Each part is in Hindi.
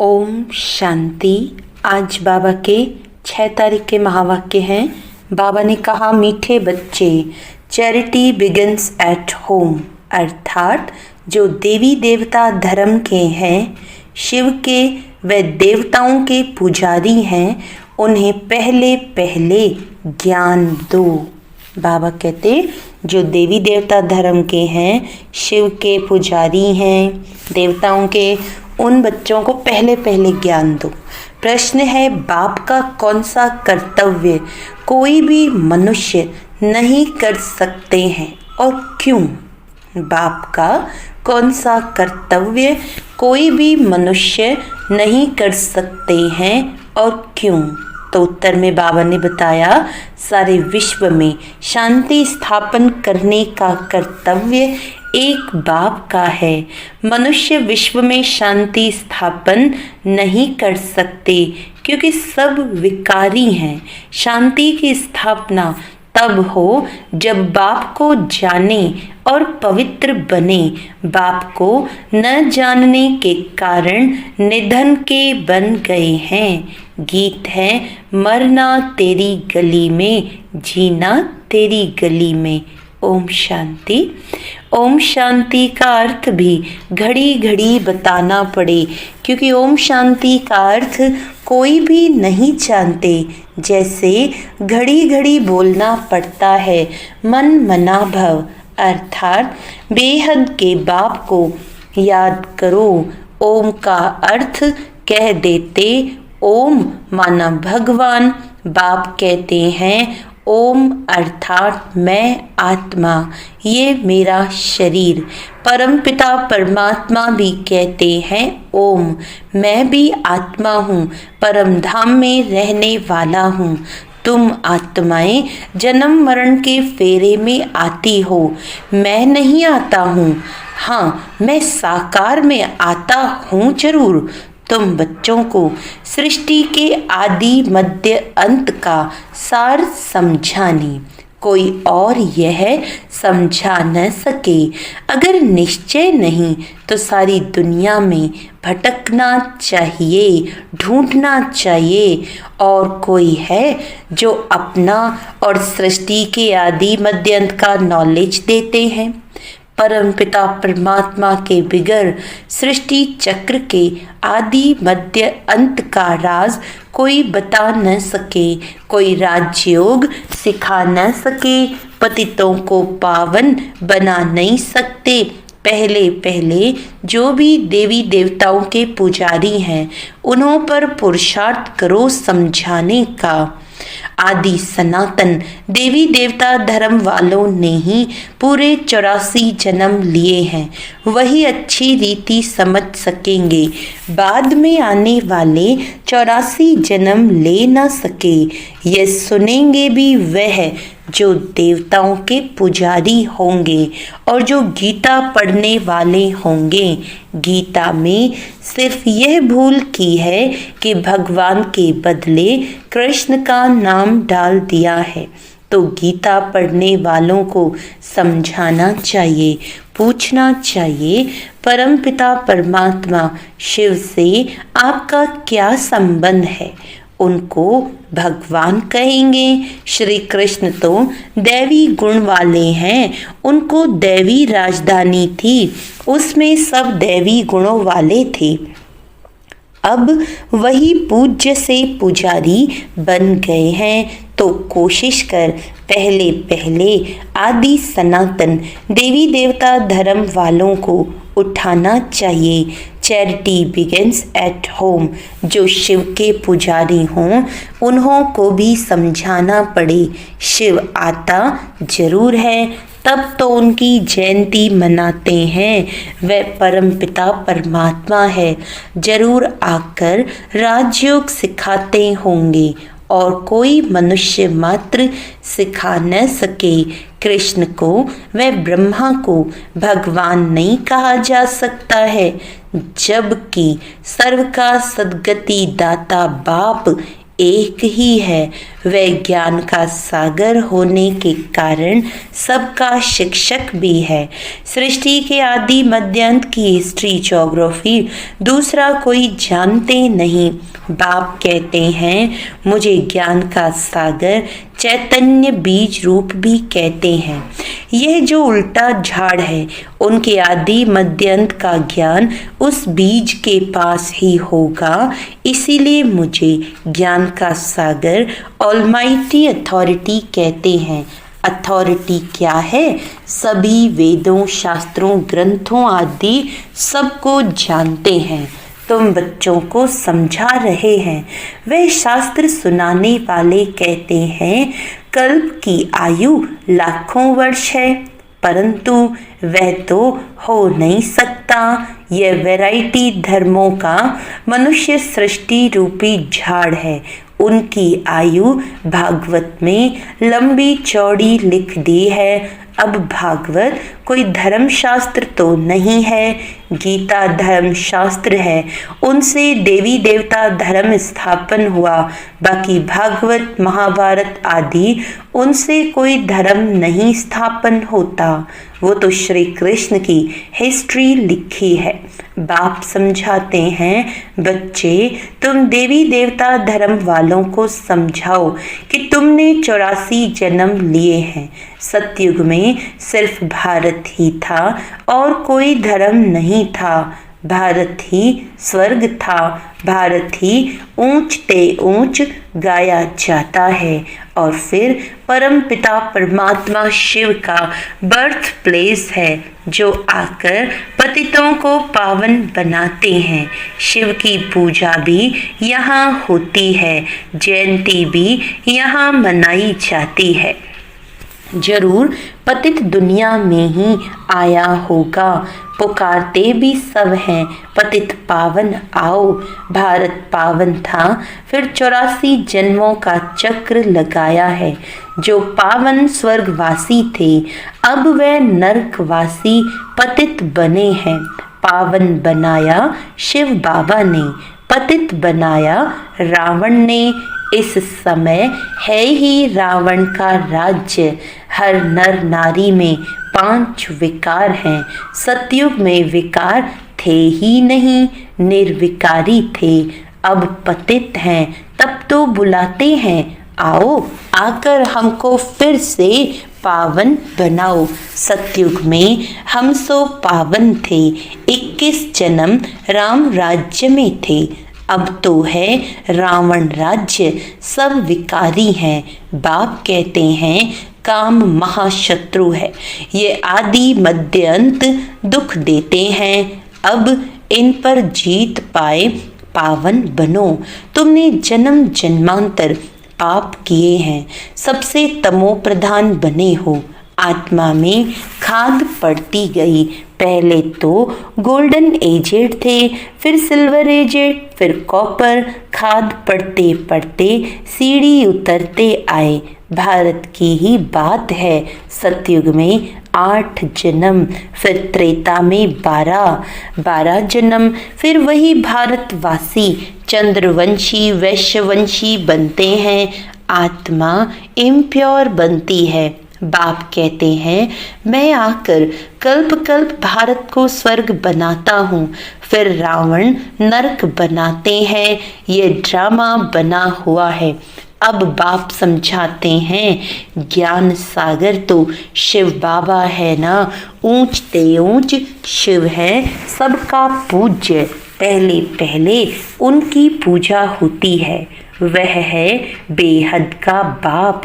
ओम शांति। आज बाबा के 6 तारीख के महावाक्य हैं। बाबा ने कहा, मीठे बच्चे, चैरिटी बिगिंस एट होम, अर्थात जो देवी देवता धर्म के हैं, शिव के व देवताओं के पुजारी हैं, उन्हें पहले पहले ज्ञान दो। बाबा कहते, जो देवी देवता धर्म के हैं, शिव के पुजारी हैं, देवताओं के, उन बच्चों को पहले पहले ज्ञान दो। प्रश्न है, बाप का कौन सा कर्तव्य कोई भी मनुष्य नहीं कर सकते हैं और क्यों? बाप का कौन सा कर्तव्य कोई भी मनुष्य नहीं कर सकते हैं और क्यों? तो उत्तर में बाबा ने बताया, सारे विश्व में शांति स्थापन करने का कर्तव्य एक बाप का है। मनुष्य विश्व में शांति स्थापन नहीं कर सकते क्योंकि सब विकारी हैं। शांति की स्थापना तब हो जब बाप को जाने और पवित्र बने। बाप को न जानने के कारण निधन के बन गए हैं। गीत है, मरना तेरी गली में, जीना तेरी गली में। ओम शांति। ओम शांति का अर्थ भी घड़ी घड़ी बताना पड़े, क्योंकि ओम शांति का अर्थ कोई भी नहीं जानते। जैसे घड़ी घड़ी बोलना पड़ता है, मन मना भव, अर्थात बेहद के बाप को याद करो। ओम का अर्थ कह देते, ओम माना भगवान। बाप कहते हैं, ओम अर्थात मैं आत्मा, ये मेरा शरीर। परमपिता परमात्मा भी कहते हैं, ओम मैं भी आत्मा हूँ, परम धाम में रहने वाला हूँ। तुम आत्माएं जन्म मरण के फेरे में आती हो, मैं नहीं आता हूँ। हाँ, मैं साकार में आता हूँ जरूर। तुम बच्चों को सृष्टि के आदि मध्य अंत का सार समझानी, कोई और यह समझा न सके। अगर निश्चय नहीं तो सारी दुनिया में भटकना चाहिए, ढूंढना चाहिए। और कोई है जो अपना और सृष्टि के आदि मध्य अंत का नॉलेज देते हैं? परमपिता परमात्मा के बिगर सृष्टि चक्र के आदि मध्य अंत का राज कोई बता न सके, कोई राजयोग सिखा न सके, पतितों को पावन बना नहीं सकते। पहले पहले जो भी देवी देवताओं के पुजारी हैं, उन्हों पर पुरुषार्थ करो समझाने का। आदि सनातन देवी देवता धर्म वालों ने ही पूरे 84 जन्म लिए हैं, वही अच्छी रीति समझ सकेंगे। बाद में आने वाले 84 जन्म ले ना सके। ये सुनेंगे भी वह जो देवताओं के पुजारी होंगे और जो गीता पढ़ने वाले होंगे। गीता में सिर्फ यह भूल की है कि भगवान के बदले कृष्ण का नाम डाल दिया है। तो गीता पढ़ने वालों को समझाना चाहिए, पूछना चाहिए, परमपिता परमात्मा शिव से आपका क्या संबंध है? उनको भगवान कहेंगे। श्री कृष्ण तो दैवी गुण वाले हैं, उनको दैवी राजधानी थी, उसमें सब दैवी गुणों वाले थे। अब वही पूज्य से पुजारी बन गए हैं। तो कोशिश कर, पहले पहले आदि सनातन देवी देवता धर्म वालों को उठाना चाहिए। Charity begins at home. जो शिव के पुजारी हों, उन्हों को भी समझाना पड़े। शिव आता जरूर है, तब तो उनकी जयंती मनाते हैं। वह परमपिता परमात्मा है, जरूर आकर राजयोग सिखाते होंगे और कोई मनुष्य मात्र सिखा न सके। कृष्ण को व ब्रह्मा को भगवान नहीं कहा जा सकता है, जबकि सर्व का सद्गति दाता बाप एक ही है। वह ज्ञान का सागर होने के कारण सबका शिक्षक भी है। सृष्टि के आदि मध्य अंत की हिस्ट्री ज्योग्राफी दूसरा कोई जानते नहीं। बाप कहते हैं मुझे ज्ञान का सागर चैतन्य बीज रूप भी कहते हैं। यह जो उल्टा झाड़ है उनके आदि मध्य अंत का ज्ञान उस बीज के पास ही होगा। इसीलिए मुझे ज्ञान का सागर ऑलमाइटी अथॉरिटी कहते हैं। अथॉरिटी क्या है? सभी वेदों, शास्त्रों, ग्रंथों आदि सबको जानते हैं। तुम बच्चों को समझा रहे हैं। वे शास्त्र सुनाने वाले कहते हैं कल्प की आयु लाखों वर्ष है, परंतु वह तो हो नहीं सकता। यह वैरायटी धर्मों का मनुष्य सृष्टि रूपी झाड़ है। उनकी आयु भागवत में लंबी चौड़ी लिख दी है। अब भागवत कोई धर्मशास्त्र तो नहीं है, गीता धर्मशास्त्र है। उनसे देवी देवता धर्म स्थापन हुआ। बाकी भागवत, महाभारत आदि उनसे कोई धर्म नहीं स्थापन होता। वो तो श्री कृष्ण की हिस्ट्री लिखी है। बाप समझाते हैं बच्चे तुम देवी देवता धर्म वालों को समझाओ कि तुमने 84 जन्म लिए हैं। सतयुग में सिर्फ भारत ही था और कोई धर्म नहीं था। भारत ही स्वर्ग था। भारत ही ऊंचते ऊंच गाया जाता है। और फिर परम पिता परमात्मा शिव का बर्थ प्लेस है जो आकर पतितों को पावन बनाते हैं। शिव की पूजा भी यहाँ होती है। जयंती भी यहाँ मनाई जाती है। जरूर पतित दुनिया में ही आया होगा। पुकारते भी सब हैं पतित पावन आओ। भारत पावन था, फिर 84 जन्मों का चक्र लगाया है। जो पावन स्वर्गवासी थे अब वह नरकवासी पतित बने हैं। पावन बनाया शिव बाबा ने, पतित बनाया रावण ने। इस समय है ही रावण का राज्य। हर नर नारी में 5 विकार हैं। सतयुग में विकार थे ही नहीं, निर्विकारी थे। अब पतित हैं, तब तो बुलाते हैं आओ आकर हमको फिर से पावन बनाओ। सतयुग में हम सो पावन थे। 21 जन्म राम राज्य में थे। अब तो है रावण राज्य। सब विकारी हैं। बाप कहते हैं काम महाशत्रु है। ये आदि मध्य अंत दुख देते हैं। अब इन पर जीत पाए पावन बनो। तुमने जन्म जन्मांतर पाप किए हैं, सबसे तमो प्रधान बने हो। आत्मा में खाद पड़ती गई। पहले तो गोल्डन एजेड थे, फिर सिल्वर एजेड, फिर कॉपर। खाद पड़ते पड़ते सीढ़ी उतरते आए। भारत की ही बात है। सतयुग में 8 जन्म, फिर त्रेता में 12 जन्म, फिर वही भारतवासी चंद्रवंशी वैश्यवंशी बनते हैं। आत्मा इम्प्योर बनती है। बाप कहते हैं मैं आकर कल्प कल्प भारत को स्वर्ग बनाता हूँ, फिर रावण नरक बनाते हैं। ये ड्रामा बना हुआ है। अब बाप समझाते हैं ज्ञान सागर तो शिव बाबा है ना। ऊंचते ऊंच शिव है, सबका पूज्य। पहले पहले उनकी पूजा होती है। वह है बेहद का बाप।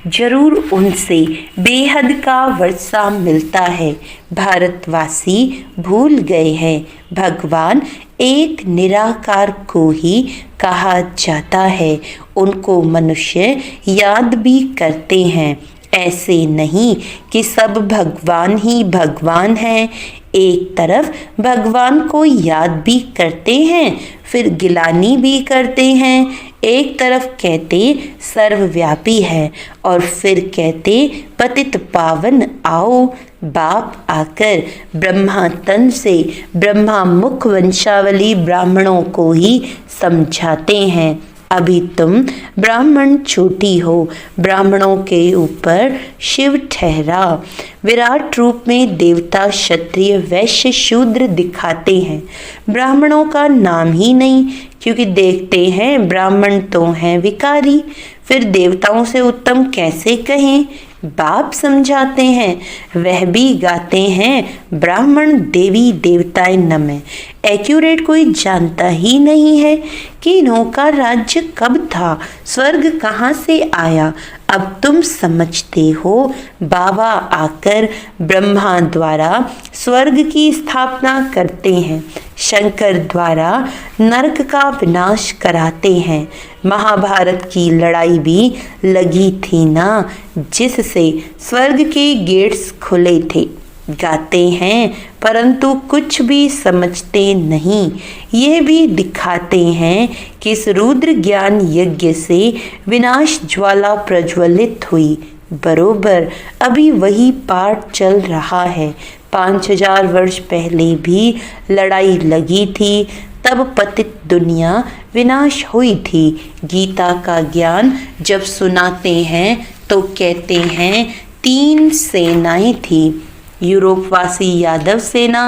जरूर उनसे बेहद का वर्षा मिलता है। भारतवासी भूल गए हैं भगवान एक निराकार को ही कहा जाता है। उनको मनुष्य याद भी करते हैं। ऐसे नहीं कि सब भगवान ही भगवान हैं। एक तरफ भगवान को याद भी करते हैं, फिर गिलानी भी करते हैं। एक तरफ कहते सर्वव्यापी है और फिर कहते पतित पावन आओ। बाप आकर ब्रह्मा तन से ब्रह्मा मुख वंशावली ब्राह्मणों को ही समझाते हैं। अभी तुम ब्राह्मण चोटी हो, ब्राह्मणों के ऊपर शिव ठहरा। विराट रूप में देवता क्षत्रिय वैश्य शूद्र दिखाते हैं, ब्राह्मणों का नाम ही नहीं, क्योंकि देखते हैं ब्राह्मण तो हैं विकारी, फिर देवताओं से उत्तम कैसे कहें। बाप समझाते हैं, वह भी गाते हैं ब्राह्मण देवी देवताएं नमः। एक्यूरेट कोई जानता ही नहीं है कि इन्हों का राज्य कब था, स्वर्ग कहाँ से आया। अब तुम समझते हो, बाबा आकर ब्रह्मा द्वारा स्वर्ग की स्थापना करते हैं, शंकर द्वारा नरक का विनाश कराते हैं। महाभारत की लड़ाई भी लगी थी ना, जिससे स्वर्ग के गेट्स खुले थे। गाते हैं परंतु कुछ भी समझते नहीं। यह भी दिखाते हैं कि इस रुद्र ज्ञान यज्ञ से विनाश ज्वाला प्रज्वलित हुई। बरोबर अभी वही पाठ चल रहा है। 5000 वर्ष पहले भी लड़ाई लगी थी, तब पतित दुनिया विनाश हुई थी। गीता का ज्ञान जब सुनाते हैं तो कहते हैं 3 सेनाएं थी। यूरोपवासी यादव सेना,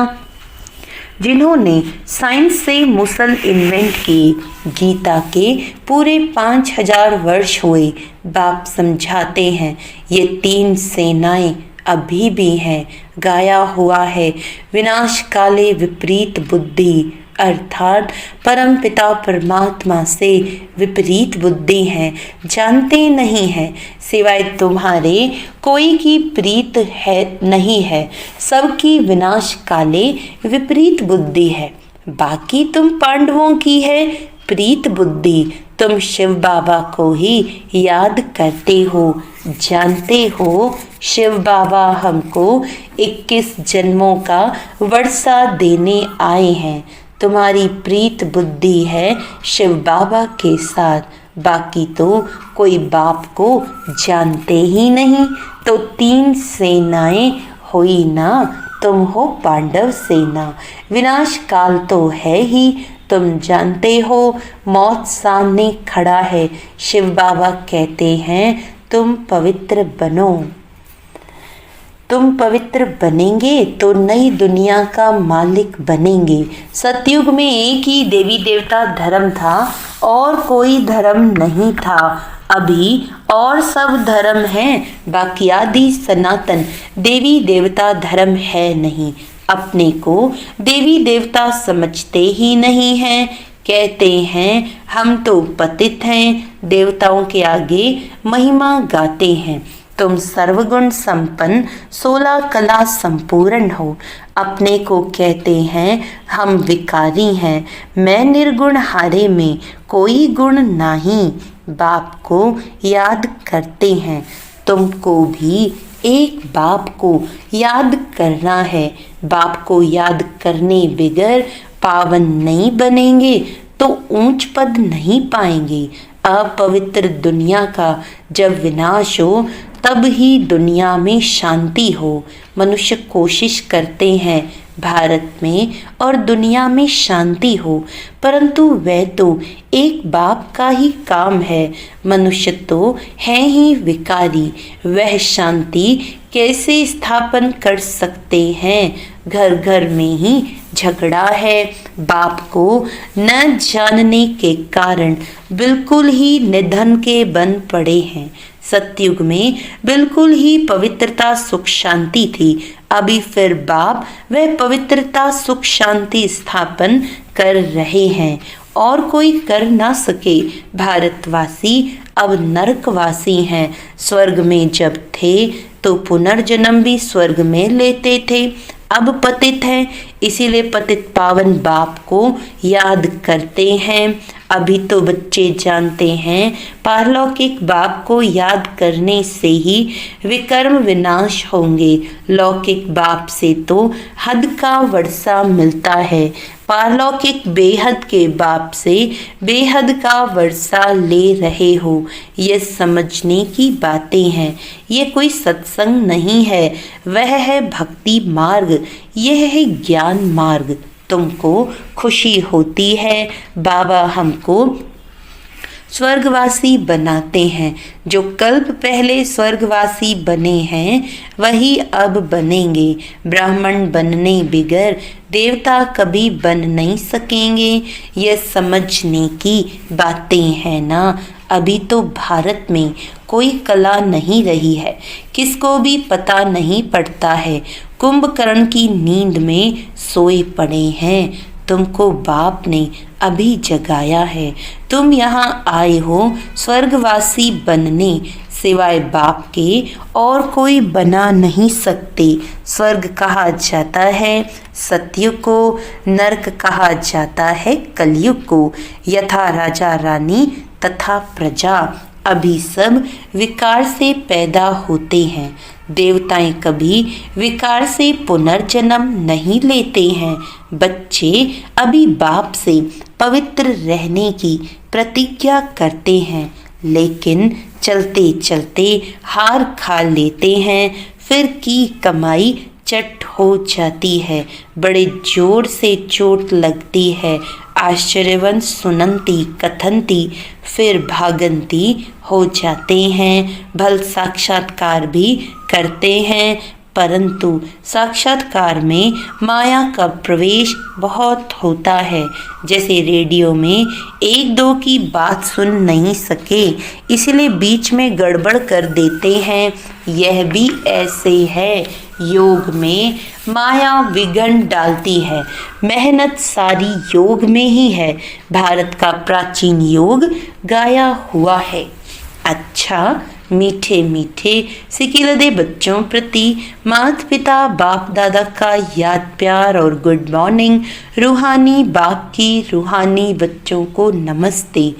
जिन्होंने साइंस से मुसल इन्वेंट की। गीता के पूरे 5000 वर्ष हुए। बाप समझाते हैं ये 3 सेनाएं अभी भी हैं। गाया हुआ है, विनाश काले विपरीत बुद्धि, अर्थात परम पिता परमात्मा से विपरीत बुद्धि है, जानते नहीं है, सिवाय तुम्हारे कोई की प्रीत है नहीं है, सबकी विनाश काले विपरीत बुद्धि है। बाकी तुम पांडवों की है प्रीत बुद्धि, तुम शिव बाबा को ही याद करते हो, जानते हो शिव बाबा हमको 21 जन्मों का वर्षा देने आए हैं। तुम्हारी प्रीत बुद्धि है शिव बाबा के साथ, बाकी तो कोई बाप को जानते ही नहीं। तो 3 सेनाएं हुई ना, तुम हो पांडव सेना। विनाश काल तो है ही, तुम जानते हो, मौत सामने खड़ा है। शिव बाबा कहते हैं तुम पवित्र बनो। तुम पवित्र बनेंगे तो नई दुनिया का मालिक बनेंगे। सतयुग में एक ही देवी देवता धर्म था और कोई धर्म नहीं था। अभी और सब धर्म हैं, बाकी आदि सनातन देवी देवता धर्म है नहीं। अपने को देवी देवता समझते ही नहीं हैं। कहते हैं हम तो पतित हैं, देवताओं के आगे महिमा गाते हैं। तुम सर्वगुण संपन्न 16 कला संपूर्ण हो। अपने को कहते हैं हम विकारी हैं, मैं निर्गुण हारे में कोई गुण नहीं। बाप को याद करते हैं, तुमको भी एक बाप को याद करना है। बाप को याद करने बगैर पावन नहीं बनेंगे तो ऊंच पद नहीं पाएंगे। अपवित्र दुनिया का जब विनाश हो तब ही दुनिया में शांति हो। मनुष्य कोशिश करते हैं भारत में और दुनिया में शांति हो, परंतु वह तो एक बाप का ही काम है। मनुष्य तो है ही विकारी, वह शांति कैसे स्थापन कर सकते हैं। घर घर में ही झगड़ा है। बाप को न जानने के कारण बिल्कुल ही निधन के बन पड़े हैं। सतयुग में बिल्कुल ही पवित्रता सुख शांति थी। अभी फिर बाप वह पवित्रता सुख शांति स्थापन कर रहे हैं और कोई कर ना सके। भारतवासी अब नरकवासी हैं। स्वर्ग में जब थे तो पुनर्जन्म भी स्वर्ग में लेते थे, अब पतित हैं, इसीलिए पतित पावन बाप को याद करते हैं। अभी तो बच्चे जानते हैं पारलौकिक बाप को याद करने से ही विकर्म विनाश होंगे। लौकिक बाप से तो हद का वर्षा मिलता है, पारलौकिक बेहद के बाप से बेहद का वर्षा ले रहे हो। ये समझने की बातें हैं, ये कोई सत्संग नहीं है, वह है भक्ति मार्ग, यह है ज्ञान मार्ग। तुमको खुशी होती है, बाबा हमको स्वर्गवासी बनाते हैं। जो कल्प पहले स्वर्गवासी बने हैं वही अब बनेंगे। ब्राह्मण बनने बिगर देवता कभी बन नहीं सकेंगे। यह समझने की बातें हैं ना। अभी तो भारत में कोई कला नहीं रही है, किसको भी पता नहीं पड़ता है। कुंभकर्ण की नींद में सोए पड़े हैं। तुमको बाप ने अभी जगाया है। तुम यहाँ आए हो स्वर्गवासी बनने, सिवाय बाप के और कोई बना नहीं सकते। स्वर्ग कहा जाता है सतयुग को, नरक कहा जाता है कलयुग को। यथा राजा रानी तथा प्रजा, अभी सब विकार से पैदा होते हैं। देवताएं कभी विकार से पुनर्जन्म नहीं लेते हैं। बच्चे अभी बाप से पवित्र रहने की प्रतिज्ञा करते हैं, लेकिन चलते चलते हार खा लेते हैं। फिर की कमाई चट हो जाती है, बड़े जोर से चोट लगती है। आश्चर्यवंत सुनंती कथनती, फिर भागंती हो जाते हैं। भल साक्षात्कार भी करते हैं, परंतु साक्षात्कार में माया का प्रवेश बहुत होता है। जैसे रेडियो में एक दो की बात सुन नहीं सके, इसलिए बीच में गड़बड़ कर देते हैं। यह भी ऐसे है। योग में माया विघ्न डालती है। मेहनत सारी योग में ही है। भारत का प्राचीन योग गाया हुआ है। अच्छा, मीठे मीठे सिकिलदे बच्चों प्रति माता पिता बाप दादा का याद प्यार और गुड मॉर्निंग। रूहानी बाप की रूहानी बच्चों को नमस्ते।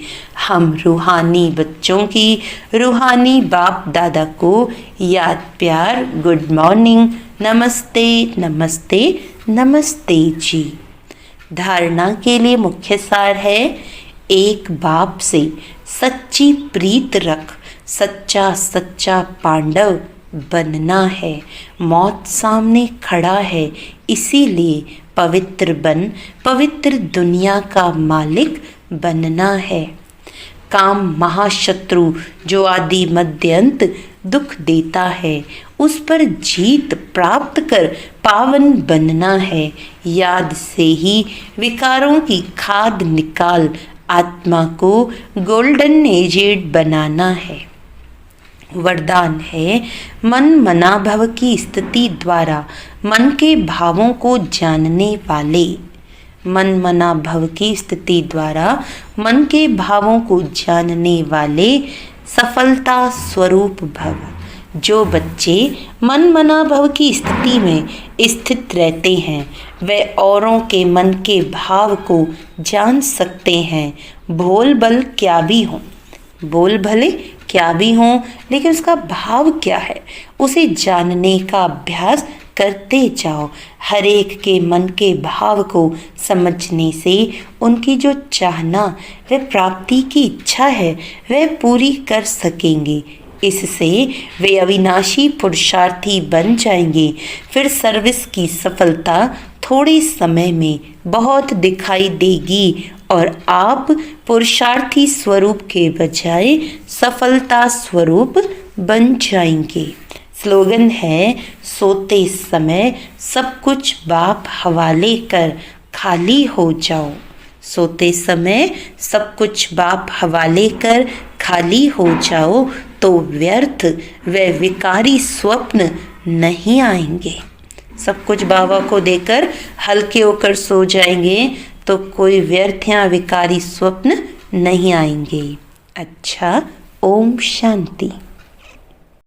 हम रूहानी बच्चों की रूहानी बाप दादा को याद प्यार गुड मॉर्निंग, नमस्ते नमस्ते नमस्ते जी। धारणा के लिए मुख्य सार है, एक बाप से सच्ची प्रीत रख, सच्चा सच्चा पांडव बनना है। मौत सामने खड़ा है, इसीलिए पवित्र बन पवित्र दुनिया का मालिक बनना है। काम महाशत्रु जो आदि मध्य अंत दुख देता है, उस पर जीत प्राप्त कर पावन बनना है। याद से ही विकारों की खाद निकाल आत्मा को गोल्डन एजेड बनाना है। वरदान है, मन मना भव की स्थिति द्वारा मन के भावों को जानने वाले। मन मना भव की स्थिति द्वारा मन के भावों को जानने वाले सफलता स्वरूप भव। जो बच्चे मन मना भव की स्थिति में स्थित रहते हैं, वे औरों के मन के भाव को जान सकते हैं। बोल भले क्या भी हों, लेकिन उसका भाव क्या है, उसे जानने का अभ्यास करते जाओ। हर एक के मन के भाव को समझने से उनकी जो चाहना व प्राप्ति की इच्छा है वह पूरी कर सकेंगे। इससे वे अविनाशी पुरुषार्थी बन जाएंगे। फिर सर्विस की सफलता थोड़े समय में बहुत दिखाई देगी और आप पुरुषार्थी स्वरूप के बजाय सफलता स्वरूप बन जाएंगे। स्लोगन है, सोते समय सब कुछ बाप हवाले कर खाली हो जाओ। सोते समय सब कुछ बाप हवाले कर खाली हो जाओ, तो व्यर्थ व विकारी स्वप्न नहीं आएंगे। सब कुछ बाबा को देकर हल्के होकर सो जाएंगे तो कोई व्यर्थ या विकारी स्वप्न नहीं आएंगे। अच्छा, ओम शांति।